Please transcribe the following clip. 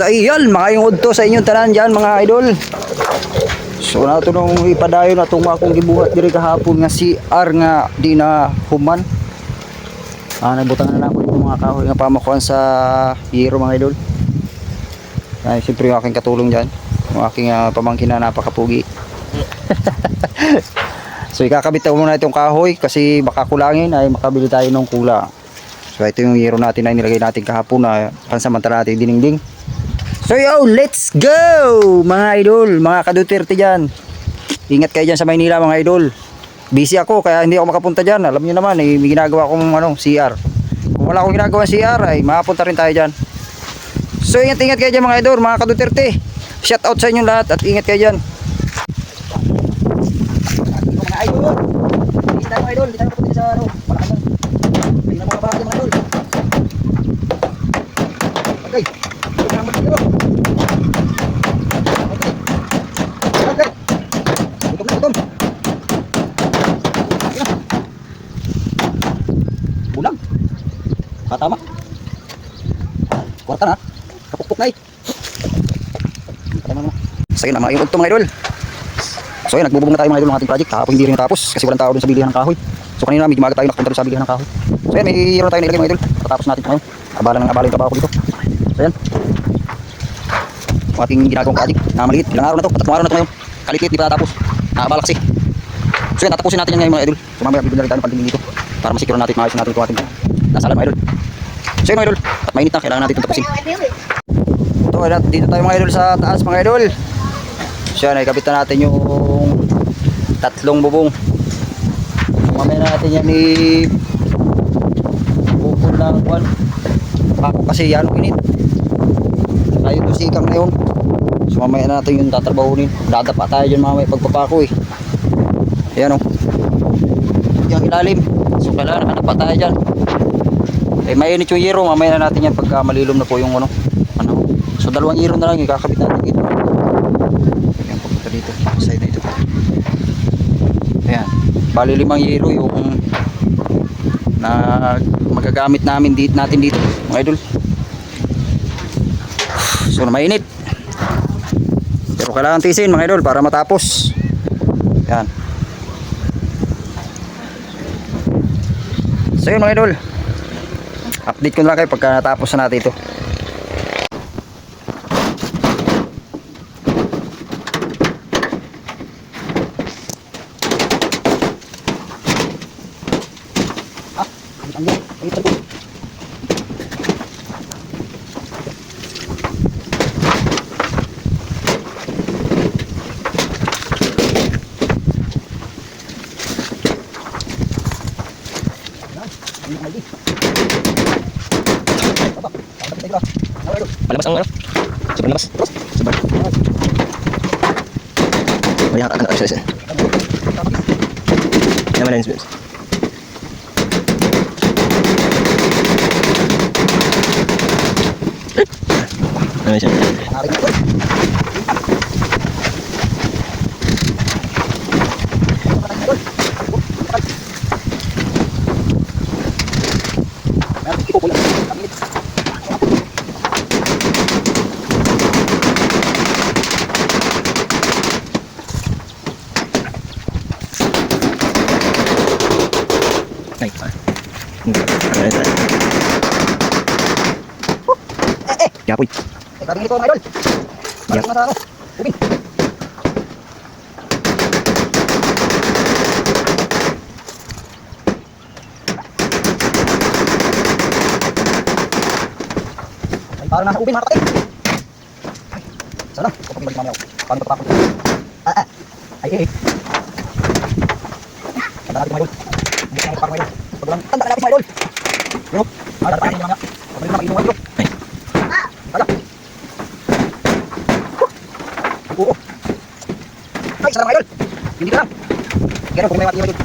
sa iyan, mga udto sa inyong tanan dyan mga idol. So na ito nung ipadayon na itong akong gibuhat diri kahapon nga CR nga di na human. Nagbutangan na ako itong mga kahoy nga pamakuan sa hero mga idol. Siyempre yung aking katulong dyan, yung aking pamangkin na napakapugi. So ikakabit ko muna itong kahoy kasi baka kulangin ay makabili tayo ng kulang. So ito yung hero natin na nilagay natin kahapon na pansamantala natin diningding. So yo, let's go mga idol, mga ka-Duterte dyan. Ingat kayo dyan sa Maynila mga idol. Busy ako kaya hindi ako makapunta dyan. Alam nyo naman may ginagawa akong CR. Kung wala akong ginagawa CR ay makapunta rin tayo dyan. So ingat kayo dyan mga idol, mga ka-Duterte. Shout out sa inyo lahat at ingat kayo dyan. Mga idol, hindi tayo mga idol, hindi tayo makapunta sa palakan. Hindi na mga bahay mga idol. Okay. Bulang. Tama. Kwarta na. Kapukpok na eh. So yun, mga ito mga idol. So yun, nagbububong na tayo mga idol ng ating project. Kahapon hindi rin natapos kasi walang tao dun sa bilihan ng kahoy. So kanina medyo maga tayo nakapunta dun sa bilihan ng kahoy. So yan, may hero na tayo nilagay mga idol. Tatapos natin ngayon. Abala yung trabaho ko dito. So yan. Ating ginagawang project na maliit. Ilang araw na to? 3 araw na to ngayon. Kalit-lit, di pa natapos. Nakabala kasi. So yan, tatapusin natin yan ngayon mga idol. So mamaya bibigyan tayo ng pandingin dito para masikuro natin, maayos natin ito ating nasalan mga idol. So yun mga idol, at mainit na, kailangan natin itong tapusin. Ito, dito tayo mga idol sa taas mga idol. So yan, ikabit na natin yung 3 bubong. So mamaya natin yan bubong ng buwan. Ako kasi yan ang init. Tayo ito sikang na yun. So mamaya natin yung tatrabahunin. Dadapa tayo dyan mamaya pagpapako eh. Ayan o. Yung ilalim. So kailangan nakadapa tayo dyan. Mainit yung hero. Mamaya na natin yan pagka malilom na po yung ano. So 2 hero na lang yung kakabit natin dito. Ayan, papunta dito. Side na ito. Ayan. Bali 5 hero yung na magagamit natin dito mga idol. So mainit. Pero kailangan tisin mga idol para matapos. Yan. So yun mga idol, update ko na lang kayo pagka natapos na natin ito. Palabas ang ano? Sobrang labas. Sobrang. O yan, ano, isa. Naman na yung spins. Naman siya. Yapoy. Tabing ito mga idol. Yap. Ubin. Ay, parang nasa ubin mga kapatid. Sana, kapag balik mamaya ako. Paano ito pakot? Ay. Tanda natin mga idol. Hindi na ito mga idol. Tanda natin mga idol. Yun. Dadapain nyo mga. Pabalik na mag-inuman ito. Wala. Oo. Ay, isa lang mga idol. Hindi ka lang. Ganun kung may mati mga idol.